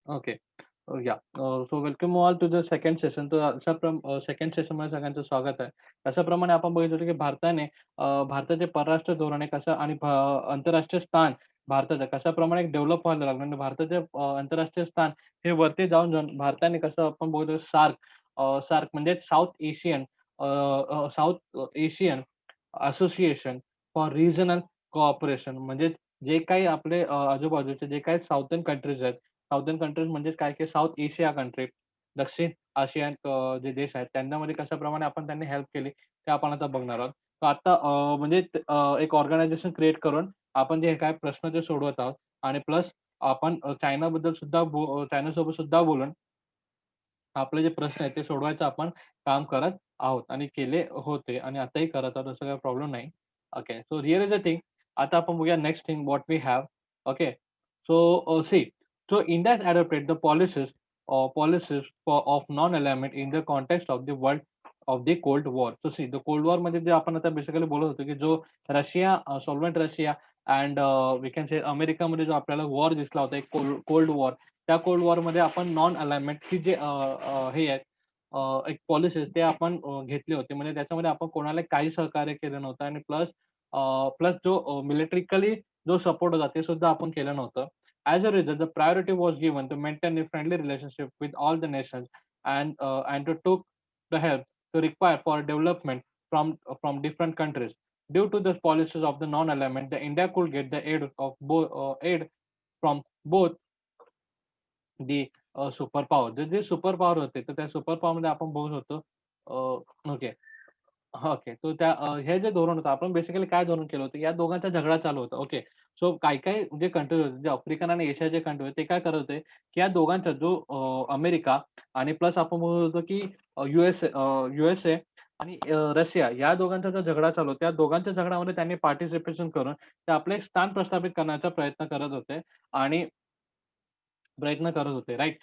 Okay. या. So welcome all to the second session. तर second सेशनमध्ये सगळ्यांचं स्वागत आहे. त्याच्याप्रमाणे आपण बघितलं होतं की भारताने भारताचे परराष्ट्र धोरण आहे कसं आणि आंतरराष्ट्रीय स्थान भारताचं कशाप्रमाणे डेव्हलप व्हायला लागलं आणि भारताचे आंतरराष्ट्रीय स्थान हे वरती जाऊन भारताने कसं आपण बघतो सार्क म्हणजे south Asian association for regional cooperation म्हणजे जे काही आपले आजूबाजूचे जे काही साउथर्न कंट्रीज आहेत. साउथर्न कंट्रीज म्हणजे काय की साउथ एशिया कंट्री, दक्षिण आशियान जे देश आहेत त्यांच्यामध्ये कशाप्रमाणे आपण त्यांनी हेल्प केली, ते आपण आता बघणार आहोत. तर आता म्हणजे एक ऑर्गनायझेशन क्रिएट करून आपण जे काही प्रश्न ते सोडवत आहोत आणि प्लस आपण चायनाबद्दल सुद्धा चायनासोबत सुद्धा बोलून आपले जे प्रश्न आहेत ते सोडवायचं आपण काम करत आहोत आणि केले होते आणि आताही करत आहोत, असं काही प्रॉब्लेम नाही. Okay. So here is the thing. आता आपण बघूया next thing what we have. Okay. So see So India has adopted the policies of non-alignment in the context of the world of the Cold War. So see, the Cold War मध्ये जे आपण आता basically बोलत होतो, की जो सॉल्व्हेंट Russia and we can say अमेरिकामध्ये जो आपल्याला वॉर दिसला होता, एक कोल्ड वॉर. त्या कोल्ड वॉरमध्ये आपण नॉन अलाइनमेंटची जे हे आहेत एक पॉलिसीज ते आपण घेतले होते. म्हणजे त्याच्यामध्ये आपण कोणाला काही सहकार्य केलं नव्हतं आणि प्लस जो मिलिटरिकली जो सपोर्ट होता ते सुद्धा आपण केलं नव्हतं. As a result, the priority was given to maintain a friendly relationship with all the nations and to took the help to require for development from different countries. Due to the policies of the non-alignment, the India could get the aid from both the super power. जे super power होते, तर त्या super पॉवरमध्ये आपण बघू शकतो okay. Okay. तो हे जे धोरण होतं, आपण बेसिकली काय धोरण केलं होतं, या दोघांचा झगडा चालू होता. ओके. सो काही-काही जे कंट्रीज होते, जे आफ्रिकन आणि एशियाचे कंट्री होते, ते काय करत होते, की या दोघांचा जो अमेरिका आणि प्लस आपण म्हणू शकतो, की यूएसए आणि रशिया या दोघांचा जो झगडा चालू होता, त्या दोघांच्या झगड्यामध्ये त्यांनी पार्टिसिपेशन करून ते आपलं एक स्थान प्रस्थापित करण्याचा प्रयत्न करत होते आणि प्रयत्न करत होते, राइट?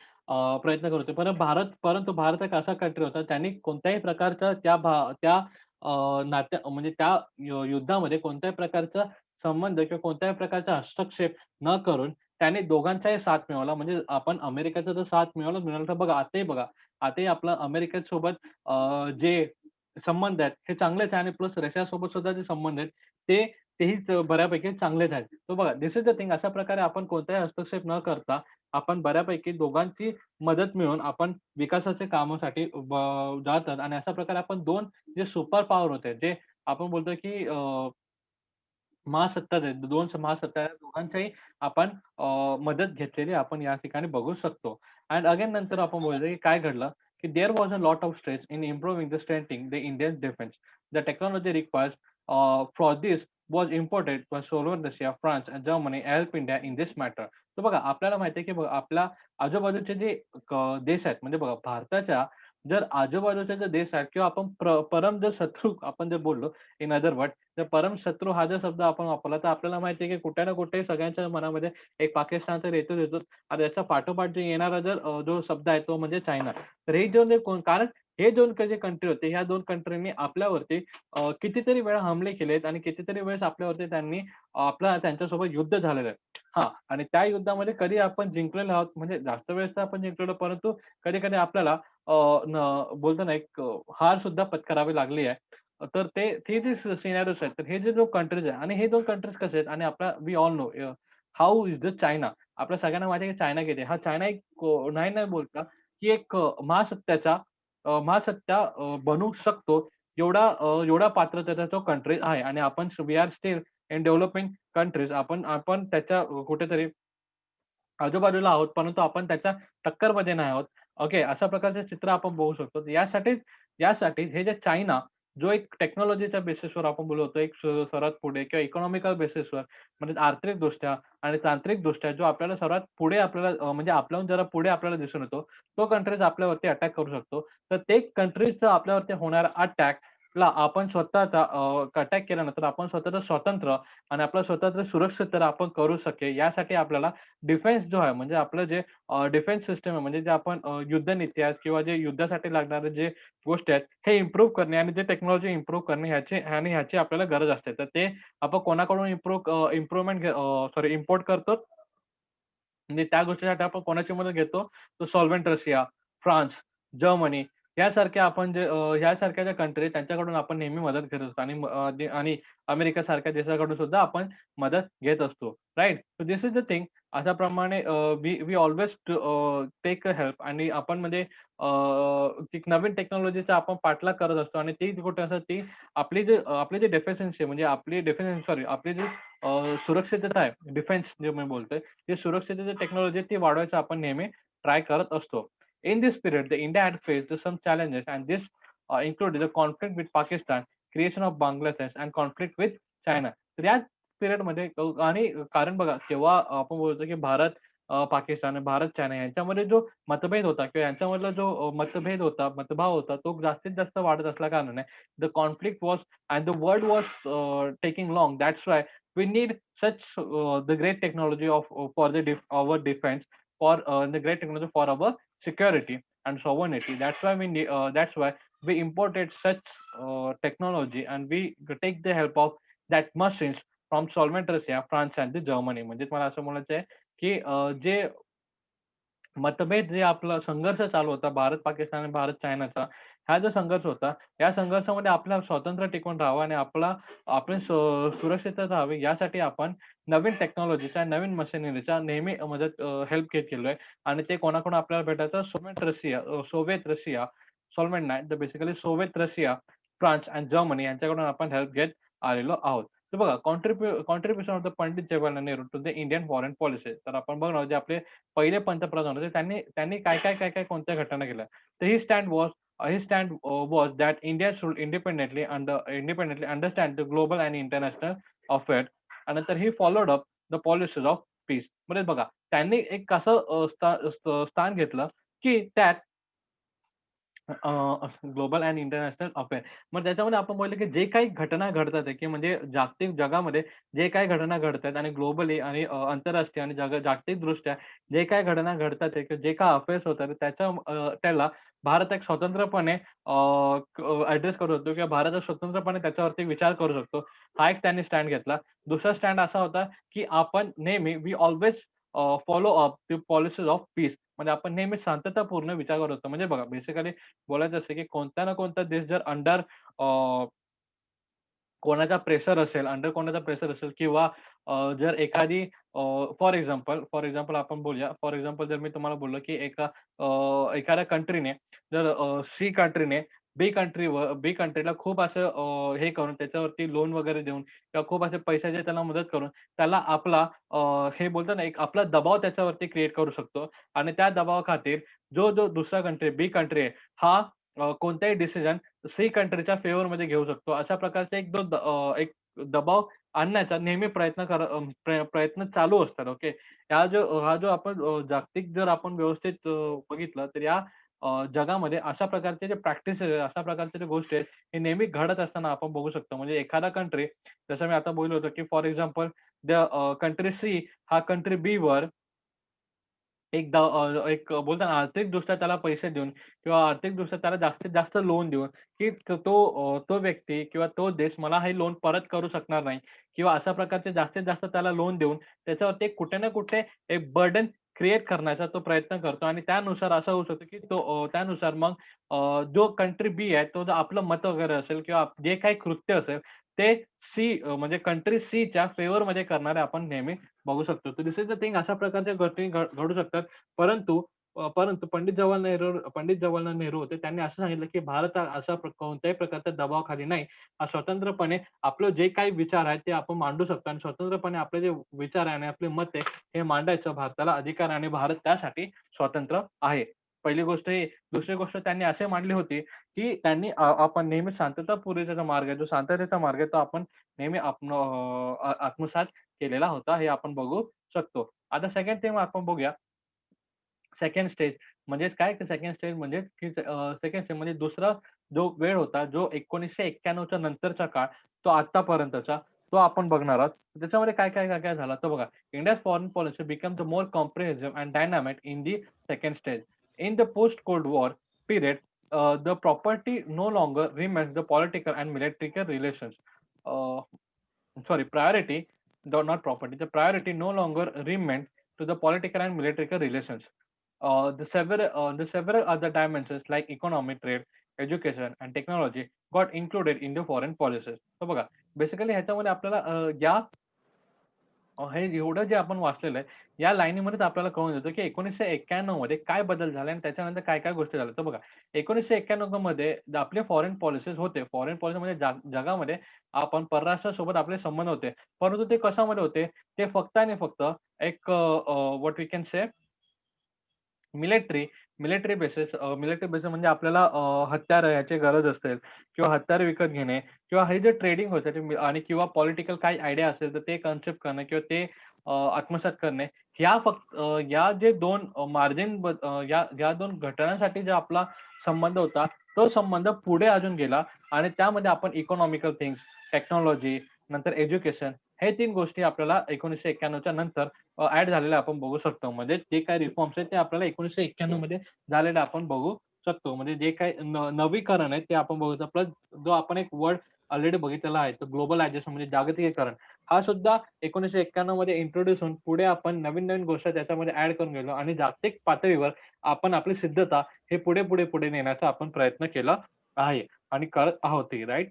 प्रयत्न करत होते. परंतु भारत एक असा कंट्री होता, त्यांनी कोणत्याही प्रकारच्या त्या म्हणजे त्या युद्धामध्ये कोणत्याही प्रकारचा संबंध किंवा कोणत्याही प्रकारचा हस्तक्षेप न करून त्याने दोघांचाही साथ मिळवला. म्हणजे आपण अमेरिकेचा जर साथ मिळवला तर बघा आताही बघा, आताही आपलं अमेरिकेसोबत जे संबंध आहेत, हे चांगलेच आहे आणि प्लस रशियासोबत सुद्धा जे संबंध आहेत, तेही बऱ्यापैकी चांगलेच आहेत. तर बघा, धिस इज द थिंग. अशा प्रकारे आपण कोणताही हस्तक्षेप न करता आपण बऱ्यापैकी दोघांची मदत मिळवून आपण विकासाच्या कामासाठी जातात आणि अशा प्रकारे आपण 2 जे सुपर पॉवर होते, जे आपण बोलतो की महासत्ता आहेत, 2 महासत्ता आहेत, दोघांच्याही आपण मदत घेतलेली आपण या ठिकाणी बघू शकतो. अँड अगेन नंतर आपण बोललो की काय घडलं, की there was a lot of stress in improving the strengthening the Indian defence. The technology requires for this was imported by Soviet Russia, France and Germany help India in this matter. तर बघा आपल्याला माहिती आहे, की बघा आपल्या आजूबाजूचे जे देश आहेत म्हणजे बघा भारताच्या जर आजूबाजूचे जे देश आहेत किंवा आपण परम जर शत्रू आपण जर बोललो इन अदर वर्ड तर परम शत्रू हा जर शब्द आपण वापरला तर आपल्याला माहिती आहे, की कुठे ना कुठे सगळ्यांच्या मनामध्ये एक पाकिस्तान तर येतोच. आणि याच्या पाठोपाठ जे येणारा जो शब्द आहे तो म्हणजे चायना. तर हे 2 कारण हे 2 जे कंट्री होते, ह्या 2 कंट्रींनी आपल्यावरती कितीतरी वेळा हमले केलेत आणि कितीतरी वेळेस आपल्यावरती त्यांनी त्यांच्यासोबत युद्ध झालेलं आहे. हां, आणि त्या युद्धामध्ये कधी आपण जिंकलेलो आहोत म्हणजे जास्त वेळेस तर आपण जिंकलेलो, परंतु कधी-कधी आपल्याला अ, न बोलतो ना एक हार सुद्धा पत्करावी लागली आहे. तर ते जे सिनेरिओज आहेत, तर हे जे 2 कंट्रीज आहे आणि हे 2 कंट्रीज कसे आहेत आणि we all know how is the China. आपल्या सगळ्यांना माहिती आहे की चायना किती आहे. हा चायना एक नाही बोलता, की एक महासत्ता बनू शकतो एवढा पात्रतेचा तो कंट्री आहे आणि आपण we are still in developing countries. आपण त्याच्या कुठेतरी आजूबाजूला आहोत, परंतु आपण त्याच्या टक्करमध्ये नाही आहोत. ओके, अशा प्रकारचे चित्र आपण बघू शकतो. यासाठी हे जे चायना जो एक टेक्नॉलॉजीच्या बेसिसवर आपण बोलत होतो, एक सर्वात पुढे किंवा इकॉनॉमिकल बेसिसवर म्हणजे आर्थिकदृष्ट्या आणि तांत्रिकदृष्ट्या जो आपल्याला सर्वात पुढे म्हणजे आपल्याहून जरा पुढे आपल्याला दिसून येतो, तो कंट्रीज आपल्यावरती अटॅक करू शकतो. तर ते कंट्रीजचा आपल्यावरती होणारा अटॅकला आपण स्वतःचा अटॅक केल्यानंतर आपण स्वतःचं स्वातंत्र्य आणि आपलं स्वतःचं सुरक्षित तर आपण करू शकेल यासाठी आपल्याला डिफेन्स जो आहे म्हणजे आपलं जे डिफेन्स सिस्टम आहे म्हणजे जे आपण युद्धनीती आहेत किंवा जे युद्धासाठी लागणारे जे गोष्टी आहेत, हे इम्प्रूव्ह करणे आणि जे टेक्नॉलॉजी इम्प्रूव्ह करणे ह्याची आपल्याला गरज असते. तर ते आपण कोणाकडून इम्प्रूव्हमेंट सॉरी इम्पोर्ट करतो म्हणजे त्या गोष्टीसाठी आपण कोणाची मदत घेतो? तर सॉल्व्हेंट रशिया, फ्रान्स, जर्मनी यासारख्या आपण जे यासारख्या ज्या कंट्री त्यांच्याकडून आपण नेहमी मदत घेत असतो आणि आणि अमेरिकासारख्या देशाकडून सुद्धा आपण मदत घेत असतो. Right? So this is the thing. अशाप्रमाणे we we always take help आणि आपण म्हणजे एक नवीन टेक्नॉलॉजीचा आपण पाठलाग करत असतो आणि ती कुठे असतात ती आपली जी डेफिशियन्सी म्हणजे आपली डेफिशियन्सी सॉरी आपली जी सुरक्षितता आहे, डिफेन्स जे मी बोलतोय, ती सुरक्षिततेची टेक्नॉलॉजी ती वाढवायचं आपण नेहमी ट्राय करत असतो. In this period, the India had faced some challenges, and this included the conflict with Pakistan, creation of Bangladesh, and conflict with China. तर या पिरियडमध्ये आणि कारण बघा तेव्हा आपण बोलतो की भारत, पाकिस्तान आणि भारत, चायना यांच्यामध्ये जो मतभेद होता किंवा यांच्यामधला जो मतभेद होता, मतभाव होता, तो जास्तीत जास्त वाढत असल्या कारणाने the conflict was and the world was taking long. That's why we need such the great technology of for our defense for the great technology for our security and sovereignty. That's why that's why we imported such technology and we take the help of that machines from Solvent Russia, France and the Germany. म्हणजे मला असं म्हणायचं आहे की जे मतभेद जे आपला संघर्ष चालू होता भारत-पाकिस्तान आणि भारत-चायनाचा, हा जो संघर्ष होता, या संघर्षामध्ये आपलं स्वातंत्र्य टिकून राहावं आणि आपली सुरक्षितता राहावी यासाठी आपण नवीन टेक्नॉलॉजीचा, नवीन मशिनरीचा नेहमी हेल्प घेत गेलोय आणि ते कोणाकडून आपल्याला भेटायचं सोव्हिएत रशिया, सॉल्व्हेंट नाही तर बेसिकली सोव्हिएत रशिया, फ्रान्स आणि जर्मनी यांच्याकडून आपण हेल्प घेत आलेलो आहोत. तर बघा contribution of the Pandit Jawaharlal Nehru to the Indian foreign policy. तर आपण बघणार जे आपले पहिले पंतप्रधान होते त्यांनी त्यांनी काय कोणत्या घटना केल्या. तर his stand was that India should independently understand the global and international affairs. आणि नंतर he followed up the policies of peace. म्हणजे बघा त्यांनी एक असं स्थान घेतलं, की त्यात ग्लोबल अँड इंटरनॅशनल अफेअर. मग त्याच्यामध्ये आपण बोललो, की जे काही घटना घडतात आहे, की म्हणजे जागतिक जगामध्ये जे काही घटना घडतायत आणि ग्लोबली आणि आंतरराष्ट्रीय आणि जागतिकदृष्ट्या जे काही घटना घडतात आहे, की जे काही अफेअर्स होतात त्याला भारत एक स्वतंत्रपणे ॲड्रेस करू शकतो किंवा भारत एक स्वतंत्रपणे त्याच्यावरती विचार करू शकतो. हा एक त्यांनी स्टँड घेतला. दुसरा स्टँड असा होता, की आपण नेहमी we always follow up the policies of peace. म्हणजे आपण नेहमी शांततापूर्ण विचार करत होतो. म्हणजे बघा बेसिकली बोलायचं असं की कोणता ना कोणता देश जर अंडर कोणाचा प्रेशर असेल, अंडर कोणाचा प्रेशर असेल किंवा जर एखादी फॉर एक्झाम्पल आपण बोलूया. फॉर एक्झाम्पल जर मी तुम्हाला बोललो, की एखाद्या कंट्रीने जर सी कंट्रीने बी कंट्रीला खूप असं हे करून त्याच्यावरती लोन वगैरे देऊन किंवा खूप असे पैशाची त्याला मदत करून त्याला आपला हे बोलतात ना, एक आपला दबाव त्याच्यावरती क्रिएट करू शकतो आणि त्या दबावाखातीर जो दुसरा कंट्री बी कंट्री आहे, हा कोणताही डिसिजन सी कंट्रीच्या फेवरमध्ये घेऊ शकतो. अशा प्रकारचे एक दबाव आणण्याचा नेहमी प्रयत्न चालू असतात. ओके. हा जो आपण जागतिक जर आपण व्यवस्थित बघितलं तर या जगामध्ये अशा प्रकारचे जे प्रॅक्टिसेस आहेत, अशा प्रकारच्या ज्या गोष्टी आहेत, हे नेहमी घडत असताना आपण बघू शकतो. म्हणजे एखादा कंट्री जसं मी आता बोललो होतो, की फॉर एक्झाम्पल कंट्री सी हा कंट्री बीवर एक बोलतात ना आर्थिकदृष्ट्या त्याला पैसे देऊन किंवा आर्थिकदृष्ट्या त्याला जास्तीत जास्त लोन देऊन, की तो व्यक्ती किंवा तो देश मला हे लोन परत करू शकणार नाही किंवा अशा प्रकारचे जास्तीत जास्त त्याला लोन देऊन त्याच्यावरती कुठे ना कुठे एक बर्डन क्रिएट करण्याचा तो प्रयत्न करतो आणि त्यानुसार असं होऊ शकतं, की त्यानुसार मग जो कंट्री बी आहे तो जर आपलं मत वगैरे असेल किंवा जे काही कृत्य असेल ते म्हणजे कंट्री सीच्या फेवरमध्ये करणारे आपण नेहमी बघू शकतो. तर दिस इज द थिंग अशा प्रकारच्या गोष्टी घडू शकतात. परंतु पंडित जवाहरलाल नेहरू होते. त्यांनी असं सांगितलं, की भारत हा अशा कोणत्याही प्रकारच्या दबावाखाली नाही. हा स्वतंत्रपणे आपलं जे काही विचार आहेत ते आपण मांडू शकतो आणि स्वतंत्रपणे आपले जे विचार आहे आणि आपले मत आहे हे मांडायचं भारताला अधिकार आहे आणि भारत त्यासाठी स्वतंत्र आहे. पहिली गोष्ट ही. दुसरी गोष्ट त्यांनी असे मांडली होती, की आपण नेहमी शांततापूर्वीचा जो मार्ग आहे, जो शांततेचा मार्ग आहे तो आपण नेहमी आत्मसात केलेला होता, हे आपण बघू शकतो. आता सेकंड थिंग आपण बघूया. सेकंड स्टेज म्हणजेच काय सेकंड स्टेज म्हणजे की सेकंड स्टेज म्हणजे दुसरा जो वेळ होता, जो 1991 च्या नंतरचा काळ, तो आत्तापर्यंतचा, तो आपण बघणार आहोत. त्याच्यामध्ये काय झालं तर बघा, India's foreign policy become the more comprehensive and dynamic in the second stage. In the post cold war period, the property no longer remains the political and military relations. Sorry, priority, not property. The priority no longer remained to the political and military relations. The several other dimensions like economy, trade, education and technology got included in the foreign policies. तर बघा basically ह्याच्यामध्ये आपल्याला हे एवढं जे आपण वाचलेलं आहे, या लाईनीमध्येच आपल्याला कळून येतं, की 1991 मध्ये काय बदल झाले आणि त्याच्यानंतर काय-काय गोष्टी झाल्या. तर बघा 1991 मध्ये आपले फॉरेन पॉलिसीज होते. फॉरेन पॉलिसी म्हणजे जगामध्ये आपण परराष्ट्रासोबत आपले संबंध होते. परंतु ते कशामध्ये होते? ते फक्त आणि फक्त एक what we can say military military basis म्हणजे आपल्याला हत्यारं याची गरज असेल किंवा हत्यारं विकत घेणे किंवा हे जे ट्रेडिंग होतं आणि किंवा पॉलिटिकल काही आयडिया असेल तर ते कन्सेप्ट करणं किंवा ते आत्मसात करणे. या जे 2 या 2 घटनांसाठी जो आपला संबंध होता, तो संबंध पुढे अजून गेला आणि त्यामध्ये आपण इकॉनॉमिकल थिंग्स, टेक्नॉलॉजी, नंतर एज्युकेशन हे 3 गोष्टी आपल्याला 1991 च्या नंतर ॲड झालेलं आपण बघू शकतो. म्हणजे जे काही रिफॉर्म्स आहेत ते आपल्याला 1991 मध्ये झालेलं आपण बघू शकतो. म्हणजे जे काही नवीकरण आहे ते आपण बघू शकतो. प्लस जो आपण एक वर्ड ऑलरेडी बघितलेला आहे, तो ग्लोबलायझेशन म्हणजे जागतिकीकरण. हा सुद्धा 1991 मध्ये इंट्रोड्यूस होऊन पुढे आपण नवीन-नवीन गोष्टी त्याच्यामध्ये ॲड करून गेलो आणि जागतिक पातळीवर आपण आपली सिद्धता हे पुढे नेण्याचा आपण प्रयत्न केला आहे आणि करत आहोतही, राइट?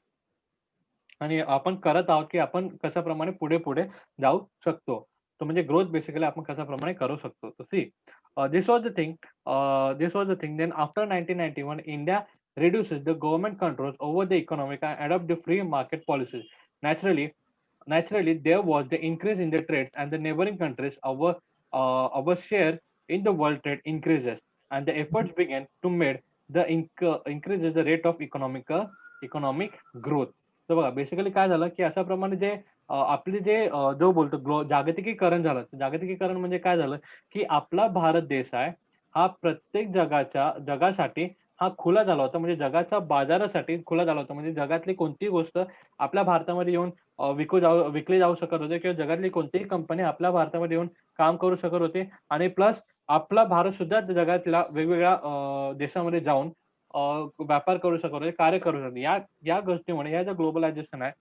आणि आपण करत आहोत, की आपण कशाप्रमाणे पुढे जाऊ शकतो. तो म्हणजे ग्रोथ बेसिकली आपण कशाप्रमाणे करू शकतो. So see, this was the thing. Then after 1991, India reduces the government controls over the economic and adopt the free market policies. Naturally, naturally there was the increase in the trade and the neighboring countries, our share in the world trade increases and the efforts began to made the increases the rate of economic growth. तर बघा basically काय झालं, की अशाप्रमाणे जे आपले जे जो बोलतो जागतिकीकरण झालं. जागतिकीकरण म्हणजे काय झालं, की आपला भारत देश आहे, हा प्रत्येक जगासाठी हा खुला झाला होता. म्हणजे जगाच्या बाजारासाठी खुला झाला होता. म्हणजे जगातली कोणतीही गोष्ट आपल्या भारतामध्ये येऊन विकली जाऊ शकत होते किंवा जगातली कोणतीही कंपनी आपल्या भारतामध्ये येऊन काम करू शकत होते आणि प्लस आपला भारत सुद्धा जगातल्या वेगवेगळ्या देशामध्ये जाऊन अ, व्यापार करू शकत होते, कार्य करू शकतो. या या गोष्टीमुळे, या ज्या ग्लोबलायझेशन आहे,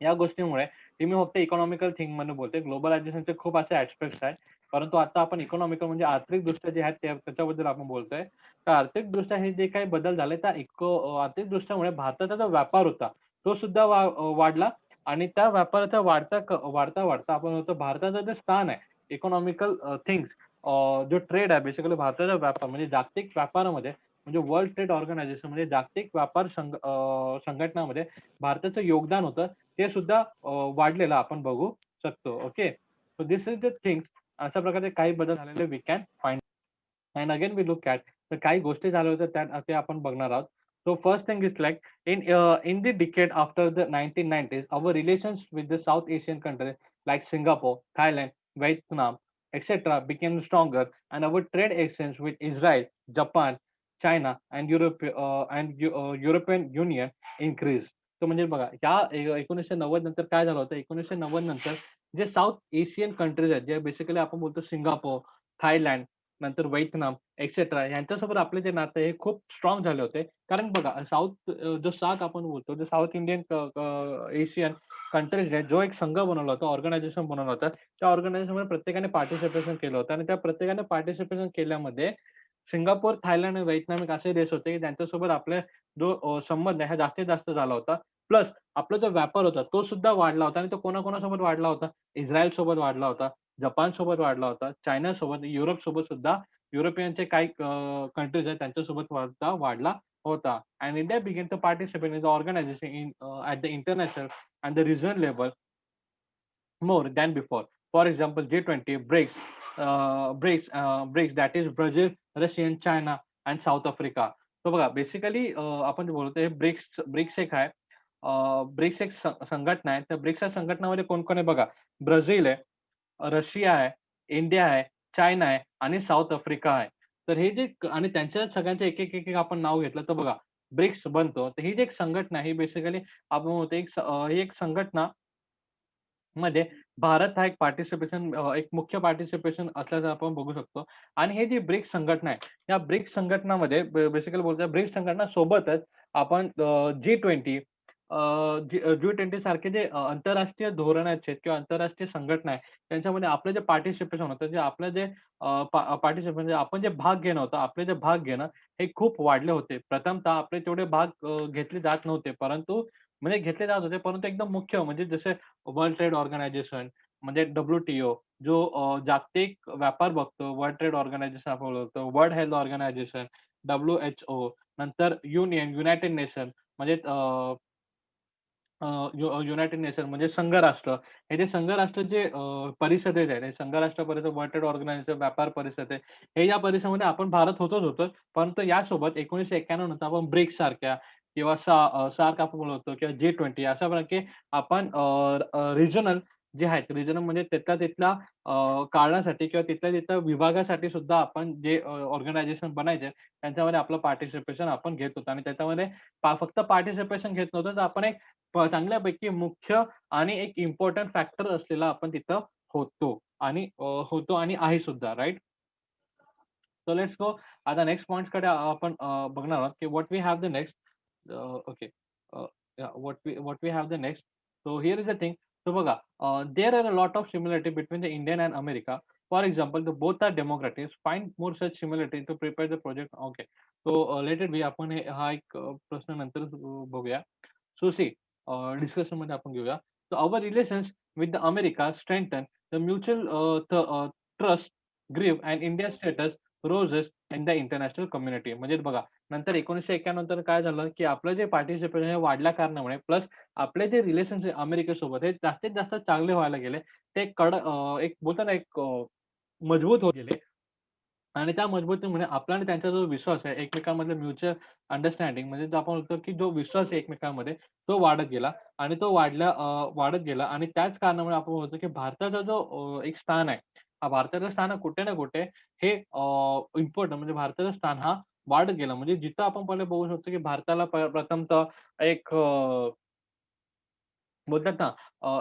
या गोष्टीमुळे हे मी फक्त इकॉनॉमिकल थिंगमधून बोलतोय. ग्लोबलायझेशनचे खूप असे ॲस्पेक्ट्स आहेत. परंतु आता आपण इकॉनॉमिकल म्हणजे आर्थिकदृष्ट्या जे आहेत त्याच्याबद्दल आपण बोलतोय. तर आर्थिकदृष्ट्या हे जे काही बदल झाले त्या आर्थिकदृष्ट्यामुळे भारताचा जो व्यापार होता, तो सुद्धा वाढला आणि त्या व्यापाराचा वाढता आपण म्हणतो भारताचं जे स्थान आहे इकॉनॉमिकल थिंग्स जो ट्रेड आहे बेसिकली भारताचा व्यापार म्हणजे जागतिक व्यापारामध्ये म्हणजे वर्ल्ड ट्रेड ऑर्गनायझेशन म्हणजे जागतिक व्यापार संघटनामध्ये भारताचं योगदान होतं, ते सुद्धा वाढलेलं आपण बघू शकतो. Okay. So this is the things अशा प्रकारे काही बदल झालेले we can find and again we look at तर काही गोष्टी झाल्या होत्या त्या ते आपण बघणार आहोत. So first thing is like in the decade after the 1990s, our relations with the South Asian countries like Singapore, Thailand, Vietnam, etc. became stronger, and our trade exchange with Israel, Japan, China, and European Union increased. तर म्हणजे बघा, 1990 नंतर काय झालं होतं, 1990 नंतर जे south Asian countries आहेत, जे बेसिकली आपण बोलतो सिंगापोर, थायलंड, नंतर व्हिएतनाम एक्सेट्रा यांच्यासोबत आपले जे नाते आहे खूप स्ट्राँग झाले होते. कारण बघा जो सार्क आपण बोलतो, जो साउथ इंडियन एशियन कंट्रीज आहेत, जो एक संघ बनवला होता, ऑर्गनायझेशन बनवलं होतं. त्या ऑर्गनायझेशनमध्ये प्रत्येकाने पार्टिसिपेशन केलं होतं आणि त्या प्रत्येकाने पार्टिसिपेशन केल्यामध्ये सिंगापूर, थायलंड आणि व्हिएतनाम एक असे देश होते, की त्यांच्यासोबत आपले जो संबंध आहे, हा जास्तीत जास्त झाला होता. प्लस आपला जो व्यापार होता, तो सुद्धा वाढला होता आणि तो कोणाकोणासोबत वाढला होता? इस्रायलसोबत वाढला होता, जपानसोबत वाढला होता, चायनासोबत, युरोपसोबत सुद्धा युरोपियनचे काही कंट्रीज आहेत त्यांच्यासोबत सुद्धा वाढला होता. And India began to participate in the organisation at the international and the regional level more than before. For example, G20, BRICS, that is Brazil, Russia, China and South Africa. तो बघा basically आपण जे बोलतोय BRICS एक आहे. BRICS एक संघटना आहे. त्या ब्रिक्सच्या संघटनामध्ये कोण-कोण आहे बघा. ब्राझील आहे, रशिया आहे, इंडिया आहे, चायना आहे आणि साऊथ आफ्रिका आहे. तर हे जे आणि त्यांच्या सगळ्यांचे एक आपण नाव घेतलं तर बघा ब्रिक्स बनतो. तर ही जी एक संघटना आहे, ही बेसिकली आपण म्हणतो ही एक संघटना मध्ये भारत हा एक मुख्य पार्टिसिपेशन असल्याचं आपण बघू शकतो आणि हे जी ब्रिक्स संघटना आहे, या ब्रिक्स संघटनामध्ये बेसिकली बोलतोय ब्रिक्स संघटना सोबतच आपण G20 G20 सारखे जे आंतरराष्ट्रीय धोरण आहेत किंवा आंतरराष्ट्रीय संघटना आहे, त्यांच्यामध्ये आपलं जे पार्टिसिपेशन होतं, जे आपलं जे पार्टिसिपेशन म्हणजे आपण जे भाग घेणं होतं, आपले जे भाग घेणं हे खूप वाढले होते. प्रथमतः आपले तेवढे भाग घेतले जात नव्हते. परंतु म्हणजे घेतले जात होते, परंतु एकदम मुख्य म्हणजे जसे वर्ल्ड ट्रेड ऑर्गनायझेशन म्हणजे WTO जो जागतिक व्यापार बघतो, वर्ल्ड ट्रेड ऑर्गनायझेशन आपण बोलतो, वर्ल्ड हेल्थ ऑर्गनायझेशन, WHO नंतर युनायटेड नेशन म्हणजे युनायटेड नेशन म्हणजे संघराष्ट्र. हे जे संघराष्ट्र जे परिषदेत आहे, संघराष्ट्र परिषद, वर्ल्ड ट्रेड ऑर्गनायझेशन, व्यापार परिषद आहे. हे या परिषदेमध्ये आपण भारत होतो. परंतु यासोबत 1991 नंतर आपण ब्रिक्स सारख्या किंवा सार्क आपण बोलतो किंवा G20 अशा प्रकारे आपण रिजनल जे आहेत, रिजनल म्हणजे तिथल्या काढण्यासाठी किंवा तिथल्या विभागासाठी सुद्धा आपण जे ऑर्गनायझेशन बनायचे त्यांच्यामध्ये आपलं पार्टिसिपेशन आपण घेत होतो आणि त्याच्यामध्ये फक्त पार्टिसिपेशन घेत नव्हतो, तर आपण एक चांगल्यापैकी मुख्य आणि एक इम्पोर्टंट फॅक्टर असलेला आपण तिथं होतो होतो आणि आहे सुद्धा राइट? सो लेट्स गो आता नेक्स्ट पॉइंट्सकडे आपण बघणार आहोत, की what we have the next okay. What we have the next. So here is the thing. So बघा there are a lot of similarity between the Indian and America. For example, the both are democratics. Find more such similarity to prepare the project. Okay. So let it be. आपण हा एक प्रश्न नंतर बघूया. So C डिस्कशनमध्ये आपण घेऊया. So our relations with the America strengthen the mutual trust grieve and India status rises in the international community. म्हणजे बघा, नंतर 1991 नंतर काय झालं, की आपलं जे पार्टिसिपेशन हे वाढल्या कारणामुळे प्लस आपले जे रिलेशन्स आहे अमेरिकेसोबत हे जास्तीत जास्त चांगले व्हायला गेले. ते एक बोलतात ना, एक मजबूत होत गेले. आणि त्या मजबुतीमुळे आपला आणि त्यांचा जो विश्वास आहे एकमेकांमधला म्युच्युअल अंडरस्टँडिंग म्हणजे जो आपण म्हणतो, की जो विश्वास आहे एकमेकांमध्ये तो वाढत गेला आणि तो वाढत गेला आणि त्याच कारणामुळे आपण बोलतो, की भारताचा जो एक स्थान आहे, हा भारताचं स्थान कुठे ना कुठे हे इम्पोर्टंट म्हणजे भारताचं स्थान हा वाढत गेला. म्हणजे जिथं आपण पहिले बघू शकतो, की भारताला प्रथमतः एक बोलतात ना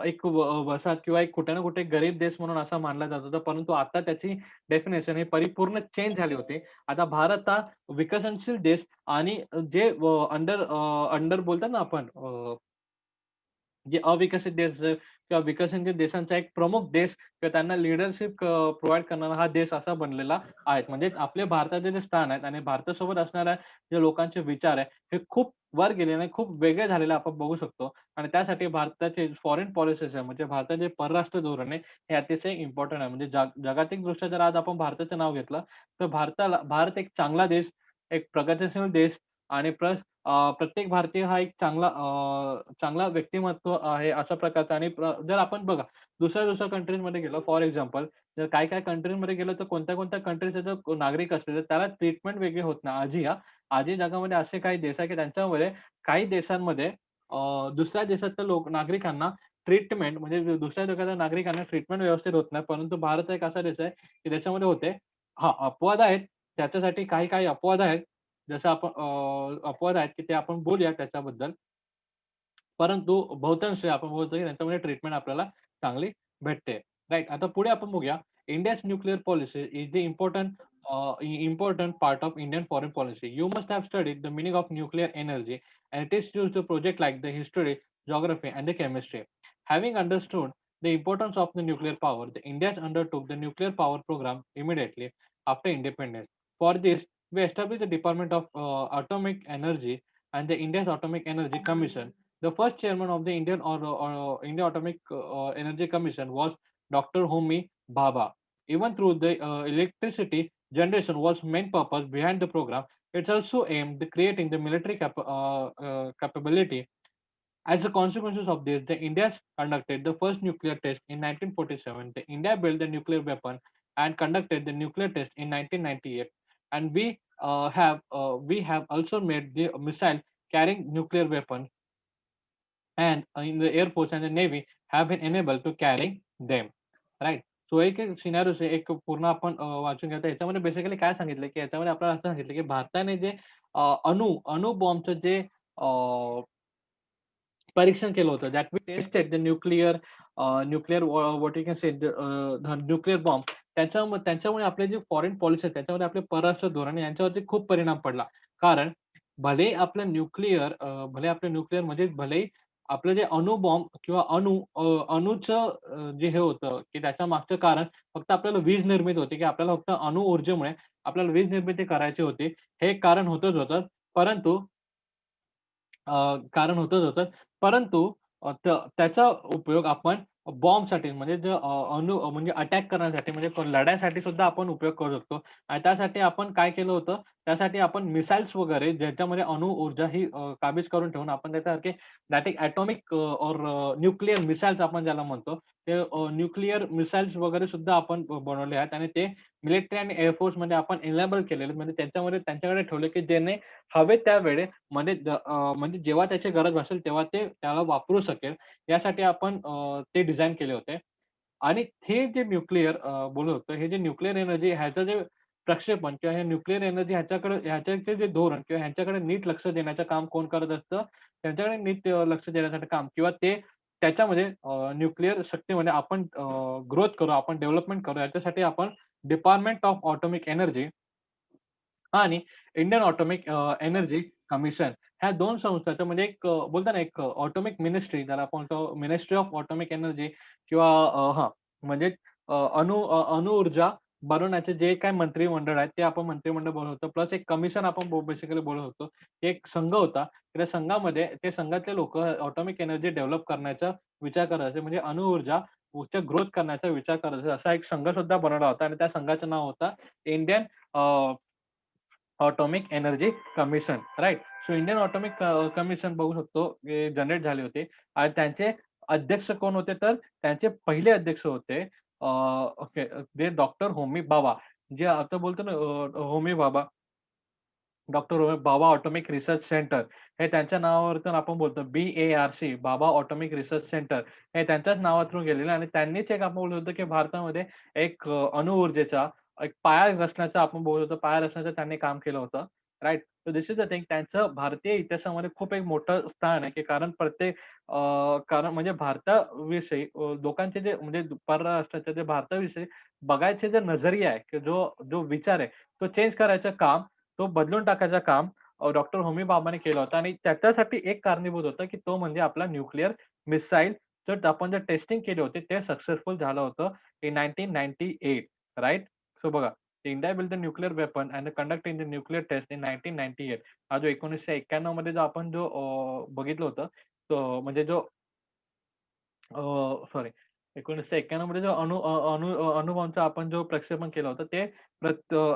एक वसाहत किंवा एक कुठे ना कुठे गरीब देश म्हणून असा मानला जात होता. परंतु आता त्याची डेफिनेशन ही परिपूर्ण चेंज झाली होती. आता भारत हा विकसनशील देश आणि जे अंडर बोलतात ना आपण जे अविकसित देश किंवा विकसनशील देशांचा एक प्रमुख देश किंवा त्यांना लीडरशिप प्रोव्हाईड करणारा हा देश असा बनलेला आहे. म्हणजे आपले भारताचे जे स्थान आहेत आणि भारतासोबत असणाऱ्या जे लोकांचे विचार आहे, हे खूप वर गेलेले आणि खूप वेगळे झालेले आपण बघू शकतो. आणि त्यासाठी भारताचे फॉरेन पॉलिसीज आहे, म्हणजे भारताचे परराष्ट्र धोरण आहे, हे अतिशय इम्पोर्टंट आहे. म्हणजे जागतिकदृष्ट्या जर आज आपण भारताचं नाव घेतलं, तर भारत एक चांगला देश, एक प्रगतीशील देश आणि प्रत्येक भारतीय हा एक चांगला व्यक्तिमत्व आहे अशा प्रकारचा आणि जर आपण बघा दुसऱ्या कंट्रीजमध्ये गेलो फॉर एक्झाम्पल जर काही कंट्रीजमध्ये गेलो तर कोणत्या कंट्रीचे जर नागरिक असले तर त्याला ट्रीटमेंट वेगळी होत नाही. आजही जगामध्ये असे काही देश आहे की त्यांच्यामध्ये काही देशांमध्ये दुसऱ्या देशातल्या नागरिकांना ट्रीटमेंट म्हणजे दुसऱ्या देशाच्या नागरिकांना ट्रीटमेंट व्यवस्थित होत नाही. परंतु भारत एक असा देश आहे की त्याच्यामध्ये होते. हां, अपवाद आहेत. त्याच्यासाठी काही अपवाद आहेत. जसं आपण अपवाद आहेत, की ते आपण बोलूया त्याच्याबद्दल. परंतु बहुतांश आपण बोलतो, की त्यांच्यामध्ये ट्रीटमेंट आपल्याला चांगली भेटते. राइट. आता पुढे आपण बघूया. India's nuclear policy is the important part of Indian foreign policy. You must have studied the meaning of nuclear energy and it is used to project like the history, geography and the chemistry. Having understood the importance of the nuclear power, the India undertook the nuclear power program immediately after independence. For this, we established the Department of Atomic Energy and the India's Atomic Energy Commission. The first chairman of the India Atomic Energy Commission was Dr. Homi Bhabha. Even through the electricity generation was main purpose behind the program, it's also aimed at creating the military capability. As a consequence of this, the India conducted the first nuclear test in 1947. The India built the nuclear weapon and conducted the nuclear test in 1998. And we have also made the missile carrying nuclear weapon and in the Air Force and the Navy have been enabled to carry them. Right. So एक scenario एक पूर्ण आपण वाचून घेतो. याच्यामध्ये basically काय सांगितलं, की याच्यामध्ये आपल्याला असं सांगितलं, की भारताने जे अणु बॉम्बचं जे परीक्षण केलं होतं. That we tested the nuclear what you can say nuclear bomb. त्याच्यामुळे आपले जे फॉरेन पॉलिसी आहे, त्याच्यामध्ये आपले परराष्ट्र धोरण यांच्यावरती खूप परिणाम पडला. कारण भले आपलं न्यूक्लिअर म्हणजे भलेही आपलं जे अणुबॉम्ब किंवा अणूचं जे हे होतं, की त्याच्या मागचं कारण फक्त आपल्याला वीज निर्मिती होती, की आपल्याला फक्त अणु ऊर्जेमुळे आपल्याला वीज निर्मिती करायची होती. हे एक कारण होतंच होतं. परंतु कारण होतंच होतं. परंतु त्याचा उपयोग आपण बॉम्बसाठी म्हणजे म्हणजे अटॅक करण्यासाठी म्हणजे लढाईसाठी सुद्धा आपण उपयोग करू शकतो. आणि त्यासाठी आपण काय केलं होतं, त्यासाठी आपण मिसाईल्स वगैरे ज्याच्यामध्ये अणु ऊर्जा ही काबीज करून ठेवून आपण त्याच्यासारखे दॅट एटॉमिक न्यूक्लिअर मिसाईल्स आपण ज्याला म्हणतो, ते न्यूक्लिअर मिसाईल्स वगैरे सुद्धा आपण बनवले आहेत आणि ते मिलिटरी आणि एअर फोर्समध्ये आपण इनेबल केलेले आहेत. म्हणजे त्यांच्याकडे ठेवले, की ज्याने हवे त्यावेळी म्हणजे जेव्हा त्याची गरज भासेल तेव्हा ते त्याला वापरू शकेल, यासाठी आपण ते डिझाइन केले होते. आणि हे जे बोलत होतो, हे जे न्यूक्लिअर एनर्जी ह्याचं जे प्रक्षेपण किंवा हे न्यूक्लिअर एनर्जी ह्याच्याचे जे धोरण किंवा ह्यांच्याकडे नीट लक्ष देण्याचं काम कोण करत असतं? त्यांच्याकडे नीट लक्ष देण्यासाठी काम किंवा ते त्याच्यामध्ये न्यूक्लिअर शक्तीमध्ये आपण ग्रोथ करू, आपण डेव्हलपमेंट करू याच्यासाठी आपण डिपार्टमेंट ऑफ एटॉमिक एनर्जी आणि इंडियन ऑटोमिक एनर्जी कमिशन ह्या 2 संस्थांचं म्हणजे बोलता ना एक ऑटोमिक मिनिस्ट्री ज्याला आपण म्हणतो मिनिस्ट्री ऑफ ऑटोमिक एनर्जी किंवा म्हणजे अणुऊर्जा बनवण्याचे जे काही मंत्रिमंडळ आहेत, ते आपण मंत्रिमंडळ बोलत होतो. प्लस एक कमिशन आपण बेसिकली बोलत होतो. एक संघ होता. त्या संघामध्ये ते संघातले लोकं ऑटोमिक एनर्जी डेव्हलप करण्याचा विचार करायचे. म्हणजे अणुऊर्जा ग्रोथ करण्याचा विचार करायचा. असा एक संघ सुद्धा बनवला होता आणि त्या संघाचं नाव होतं Indian atomic energy commission, right? So Indian atomic commission बघू शकतो, हे जनरेट झाले होते आणि त्यांचे अध्यक्ष कोण होते, तर त्यांचे पहिले अध्यक्ष होते ओके, ते डॉक्टर होमी बाबा. जे आता बोलतो ना होमी बाबा, डॉक्टर होमी बाबा ऑटॉमिक रिसर्च सेंटर हे त्यांच्या नावावरून आपण बोलतो BARC बाबा ऑटॉमिक रिसर्च सेंटर हे त्यांच्याच नावातून गेलेलं आणि त्यांनीच एक आपण बोलत होतो, की भारतामध्ये एक अणुऊर्जेचा एक पाया रचण्याचा आपण बोलत होतो. पाया रचण्याचं त्यांनी काम केलं होतं. Right. So this is the thing त्यांचं भारतीय इतिहासामध्ये खूप एक मोठं स्थान आहे, की कारण कारण म्हणजे भारताविषयी लोकांचे जे म्हणजे परराष्ट्राचे जे भारताविषयी बघायचे जे नजरिया आहे, की जो जो विचार आहे, तो चेंज करायचं काम, तो बदलून टाकायचं काम डॉक्टर होमी बाबांनी केलं होतं आणि त्याच्यासाठी एक कारणीभूत होतं, की तो म्हणजे आपला न्यूक्लिअर मिसाईल तर आपण जे टेस्टिंग केले होते, ते सक्सेसफुल झालं होतं इन 1998 राइट? सो बघा, India build the nuclear weapon and conduct in the nuclear test in 1998 हा जो 1991 मध्ये जो बघितलं होतं, तो म्हणजे जो सॉरी 1991 मध्ये जो अणुबॉम्बचा आपण जो प्रक्षेपण केलं होतं, ते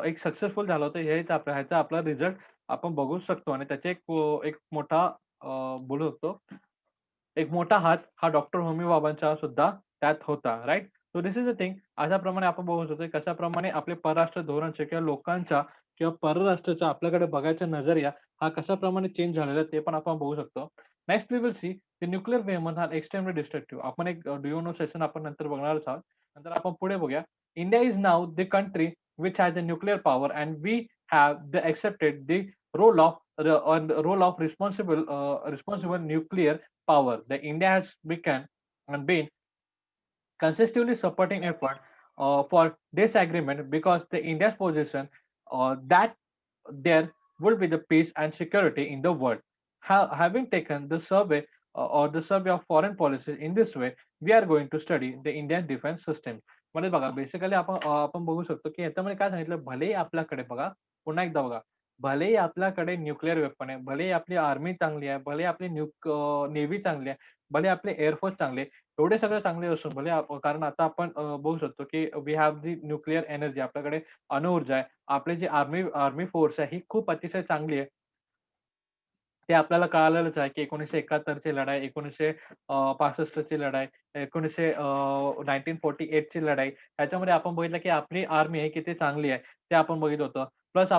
एक सक्सेसफुल झालं होतं. ह्याचा आपला रिझल्ट आपण बघू शकतो आणि त्याचे एक मोठा बोलू शकतो एक मोठा हात हा डॉक्टर होमी बाबांचा सुद्धा त्यात होता, right? So this is the thing. अशाप्रमाणे आपण बघू शकतो, कशाप्रमाणे आपले परराष्ट्र धोरणचे किंवा लोकांचा किंवा परराष्ट्राचा आपल्याकडे बघायचा नजरिया हा कशाप्रमाणे चेंज झालेला आहे, ते पण आपण बघू शकतो. Next we will see the nuclear weapon are extremely destructive. आपण एक डू यू नो सेशन आपण नंतर बघणारच आहोत. नंतर आपण पुढे बघूया. India is now the country which has the nuclear power and we have accepted the role of responsible nuclear power. The India has become and been consistently supporting effort for disagreement because the India's position that there will be the peace and security in the world. Having taken the survey or the survey of foreign policies in this way, we are going to study the Indian defense system. म्हणजे बघा basically आपण बघू शकतो की याच्यामध्ये काय सांगितलं भलेही आपल्याकडे बघा पुन्हा एकदा बघा भलेही आपल्याकडे न्यूक्लिअर वेपन आहे, भलेही आपली आर्मी चांगली आहे, भले आपली नेव्ही चांगली आहे, भले आपले एअर फोर्स चांगले आहे. एवढे सगळे चांगले असून कारण आता आपण बघू शकतो की we have the nuclear energy आपल्याकडे अणुऊर्जा आहे. आपली जी आर्मी आर्मी फोर्स आहे ही खूप अतिशय चांगली आहे. ते आपल्याला कळालेलंच आहे, की 1971 ची लढाई, 1965 ची लढाई, 1948 ची लढाई. ह्याच्यामध्ये आपण बघितलं, की आपली आर्मी आहे किती चांगली आहे, ते आपण बघितलं होतं. प्लस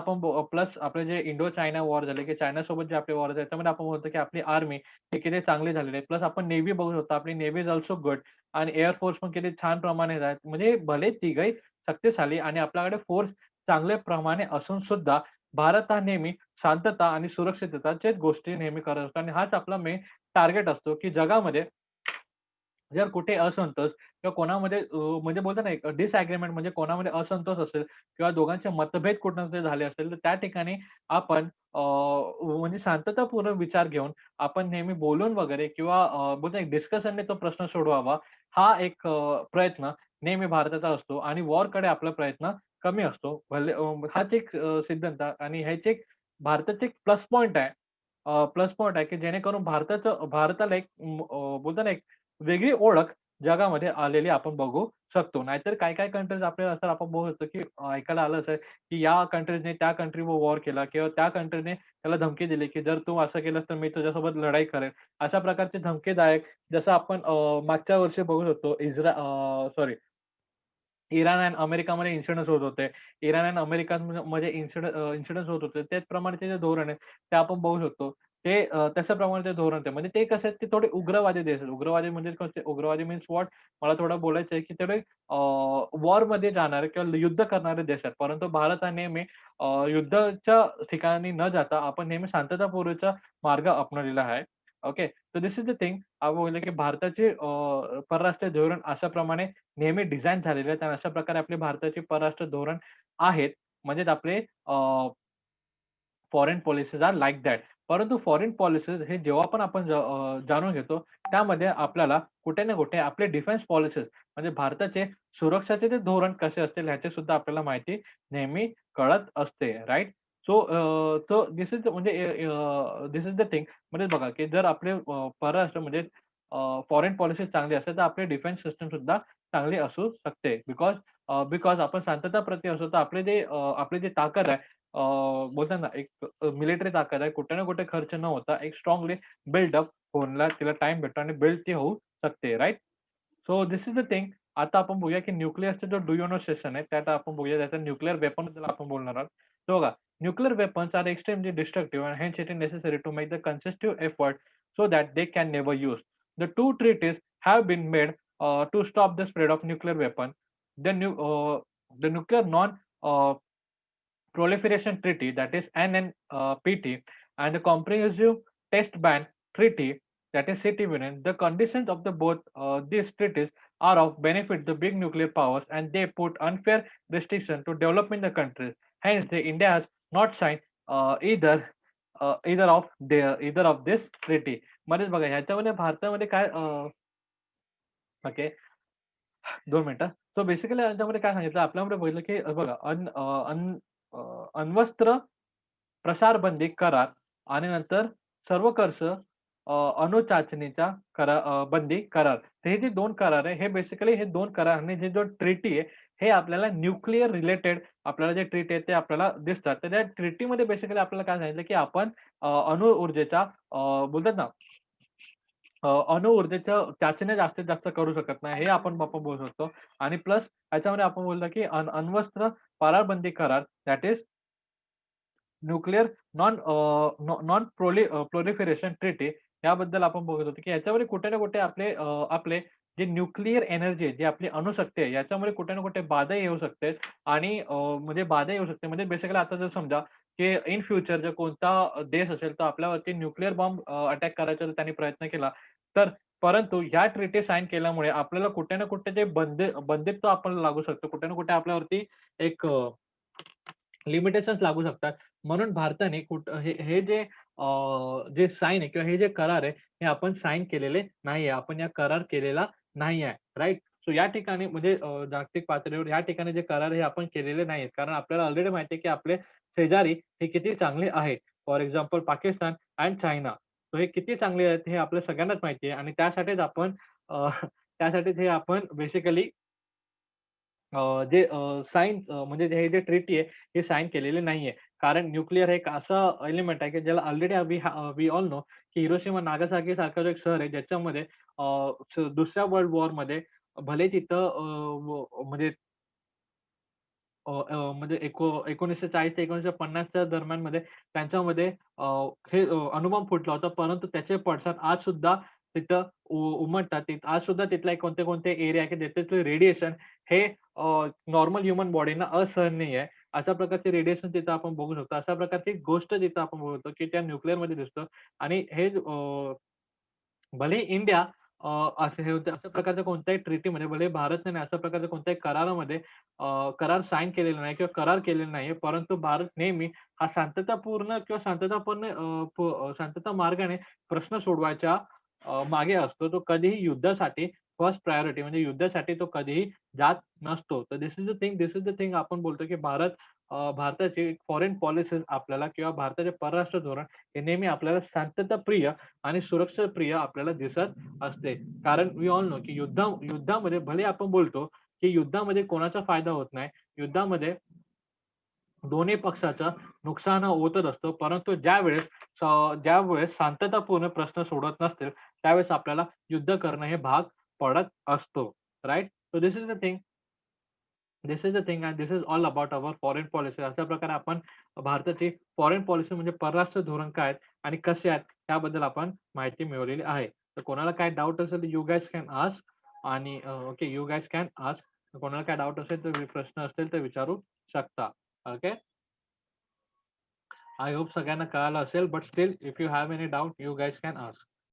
आपले जे इंडो चायना वॉर झाले, की चायनासोबत जे आपले वॉर झाले, त्याच्यामध्ये आपण बोलतो, की आपली आर्मी ही किती चांगली झालेली आहे. प्लस आपण नेव्ही बघू शकतो. आपली नेव्ही इज अल्सो गुड आणि एअर फोर्स पण किती छान प्रमाणे आहेत. म्हणजे भले तिघही शक्तिशाली आणि आपल्याकडे फोर्स चांगल्या प्रमाणे असून सुद्धा भारत हा नेहमी शांतता आणि सुरक्षितताच्याच गोष्टी नेहमी करत असतो आणि हाच आपला मेन टार्गेट असतो, की जगामध्ये जर कुठे असंतोष किंवा कोणामध्ये म्हणजे बोलतो ना एक डिसएग्रीमेंट म्हणजे कोणामध्ये असंतोष असेल किंवा दोघांचे मतभेद कुठे झाले असेल, तर त्या ठिकाणी आपण म्हणजे शांततापूर्ण विचार घेऊन आपण नेहमी बोलून वगैरे किंवा बोलतो एक डिस्कशनने तो प्रश्न सोडवावा. हा एक प्रयत्न नेहमी भारताचा असतो आणि वॉरकडे आपला प्रयत्न कमी असतो. भले हाच एक सिद्धांत आणि ह्याचे एक भारताचे एक प्लस पॉइंट आहे. प्लस पॉइंट आहे, की जेणेकरून भारताला एक बोलतो ना, एक वेगळी ओळख जगामध्ये आलेली आपण बघू शकतो. नाहीतर काही-काही कंट्रीज आपल्याला असं आपण बघू शकतो, की ऐकायला आलं असेल, की या कंट्रीजने त्या कंट्रीवर वॉर केला किंवा त्या कंट्रीने त्याला धमकी दिली, की जर तू असं केलंस तर मी तुझ्यासोबत लढाई करेन. अशा प्रकारचे धमकीदायक जसं आपण मागच्या वर्षी बघू शकतो सॉरी इराण आणि अमेरिकामध्ये इन्सिडन्स होत होते. इराण आणि अमेरिकामध्ये इन्सिडन्स होत होते. त्याचप्रमाणे जे धोरण आहे, ते आपण बघू शकतो. ते तशाप्रमाणे ते धोरण आहे. म्हणजे ते कसे आहेत, ते थोडे उग्रवादी देश आहेत. उग्रवादी म्हणजे कसे उग्रवादी मीन्स व्हॉट? मला थोडं बोलायचं आहे, की तेवढे वॉरमध्ये जाणारे किंवा युद्ध करणारे देश आहेत. परंतु भारत हा नेहमी युद्धाच्या ठिकाणी न जाता आपण नेहमी शांततापूर्वीचा मार्ग अपनावलेला आहे. Okay. So this is the thing आपण बोललं, की भारताचे परराष्ट्र धोरण अशाप्रमाणे नेहमी डिझाइन झालेले आहेत आणि अशा प्रकारे आपले भारताचे परराष्ट्र धोरण आहेत. म्हणजेच आपले foreign policies are like that. परंतु फॉरेन पॉलिसीज हे जेव्हा पण आपण जाणून घेतो, त्यामध्ये आपल्याला कुठे ना कुठे आपले डिफेन्स पॉलिसीज म्हणजे भारताचे सुरक्षाचे ते धोरण कसे असतील ह्याची सुद्धा आपल्याला माहिती नेहमी कळत असते, राइट? सो धिस इज म्हणजे धिस इज द थिंग म्हणजे बघा, की जर आपले परराष्ट्र म्हणजे फॉरेन पॉलिसी चांगली असेल, तर आपली डिफेन्स सिस्टम सुद्धा चांगली असू शकते. बिकॉज आपण शांतताप्रती असू, तर आपली जी ताकद आहे बोलतात ना, एक मिलिटरी ताकद आहे. कुठे ना कुठे खर्च न होता एक स्ट्राँगली बिल्डअप होण्याला तिला टाईम भेटतो आणि बिल्ड ती होऊ शकते, right? So this is the thing. आता आपण बघूया, की न्यूक्लिअसचा जो डू यू नो सेशन आहे, त्यात आपण बघूया त्याचा न्यूक्लिअर वेपनबद्दल आपण बोलणार आहोत. तर बघा, nuclear weapons are extremely destructive and hence it is necessary to make the consistent effort so that they can never use. The two treaties have been made to stop the spread of nuclear weapon. The new the nuclear non Proliferation Treaty, that is NNPT, and the Comprehensive Test Ban Treaty, that is CTBN. The conditions of the both these treaties are of benefit the big nuclear powers, and they put unfair restriction to developing the countries. Hence, the India has not signed either of this treaty. मध्येच बघा ह्याच्यामध्ये भारतामध्ये काय okay 2 मिनिटं. So basically याच्यामध्ये काय सांगितलं आपल्यामध्ये बघितलं, की बघा अण्वस्त्र प्रसारबंदी करार आणि नंतर सर्व खर्च अणुचाचणीच्या बंदी करार. तर हे जे 2 करार आहे, हे बेसिकली हे 2 करार आणि जे जो ट्रिटी आहे, हे आपल्याला न्यूक्लिअर रिलेटेड आपल्याला जे ट्रिटी आहे, ते आपल्याला दिसतात. तर त्या ट्रिटीमध्ये बेसिकली आपल्याला काय सांगितलं, की आपण अणु ऊर्जेच्या बोलतात ना अणु ऊर्जेच्या चाचण्या जास्तीत जास्त करू शकत नाही. हे आपण बोलू शकतो आणि प्लस ह्याच्यामध्ये आपण बोललो, की अण्वस्त्र परारबंदी करार that is nuclear non proliferation treaty याबद्दल आपण बघत होतो, की याच्यामध्ये कुठे ना कुठे आपले जे न्यूक्लिअर एनर्जी आहे, जी आपली अणुशक्ती आहे, याच्यामुळे कुठे ना कुठे बाधा येऊ शकते आणि म्हणजे बाधा येऊ शकते. म्हणजे बेसिकली आता जर समजा, की इन फ्युचर जर कोणता देश असेल, तर आपल्यावरती न्यूक्लिअर बॉम्ब अटॅक करायचा जर त्यांनी प्रयत्न केला, तर परंतु ह्या ट्रीटी साइन केल्यामुळे आपल्याला कुठे ना कुठे ते बंदित्व आपल्याला लागू शकतं. कुठे ना कुठे आपल्यावरती एक लिमिटेशन्स लागू शकतात. म्हणून भारताने जे साइन आहे किंवा हे जे करार आहे, हे आपण साइन केलेले नाहीये. आपण या करार केलेला नाही आहे. राइट? सो या ठिकाणी म्हणजे जागतिक पातळीवर या ठिकाणी जे करार हे आपण केलेले नाहीयेत. कारण आपल्याला ऑलरेडी माहिती आहे, की आपले शेजारी हे किती चांगले आहेत. For example Pakistan end China. So हे किती चांगले आहेत हे आपल्या सगळ्यांनाच माहिती आहे आणि त्यासाठीच हे आपण बेसिकली म्हणजे हे जे ट्रिटी आहे, हे साइन केलेले नाहीये. कारण न्यूक्लिअर हे एक असं एलिमेंट आहे, की ज्याला ऑलरेडी वी ऑल नो, की हिरोशिमा नागासाकी सारखं जो एक शहर आहे, ज्याच्यामध्ये दुसऱ्या वर्ल्ड वॉरमध्ये भले तिथं म्हणजे म्हणजे 1940 ते 1950च्या दरम्यानमध्ये त्यांच्यामध्ये हे अणुबॉम्ब फुटला होता. परंतु त्याचे पडसाद आजसुद्धा तिथं उमटतात. आज सुद्धा तिथला एक कोणते-कोणते एरिया आहे, की ज्याच्यातलं रेडिएशन हे नॉर्मल ह्युमन बॉडीना असहनीय आहे. अशा प्रकारचे रेडिएशन तिथं आपण बघू शकतो. अशा प्रकारची एक गोष्ट तिथं आपण बघतो, की त्या न्यूक्लिअरमध्ये दिसतं आणि हे भलेही इंडिया असे हे होते अशा प्रकारच्या कोणत्याही ट्रीटीमध्ये भले भारतने अशा प्रकारच्या कोणत्याही करारामध्ये करार साइन केलेला नाही किंवा करार केलेला नाहीये. परंतु भारत नेहमी हा शांततापूर्ण किंवा शांतता मार्गाने प्रश्न सोडवायच्या मागे असतो. तो कधीही युद्धासाठी फर्स्ट प्रायोरिटी म्हणजे युद्धासाठी तो कधीही जात नसतो. तर दिस इज द थिंग आपण बोलतो, की भारताची फॉरेन पॉलिसीज आपल्याला किंवा भारताचे परराष्ट्र धोरण हे नेहमी आपल्याला शांतताप्रिय आणि सुरक्षाप्रिय आपल्याला दिसत असते. कारण वी ऑल नो की युद्धामध्ये भले आपण बोलतो, की युद्धामध्ये कोणाचा फायदा होत नाही. युद्धामध्ये दोन्ही पक्षाचं नुकसान होतच असतं. परंतु ज्यावेळेस शांततापूर्ण प्रश्न सोडवत नसतील, त्यावेळेस आपल्याला युद्ध करणं हे भाग पडत असतो. Right? So this is the thing and this is all about our foreign policy. अशा प्रकारे आपण भारताची फॉरेन पॉलिसी म्हणजे परराष्ट्र धोरण काय आहेत आणि कसे आहेत त्याबद्दल आपण माहिती मिळवलेली आहे. तर कोणाला काय डाउट असेल यू गाईज कॅन आस्क आणि okay you guys can ask. कोणाला काय डाउट असेल तर प्रश्न असतील तर विचारू शकता. ओके. आय होप सगळ्यांना कळालं असेल. But still if you have any doubt you guys can ask.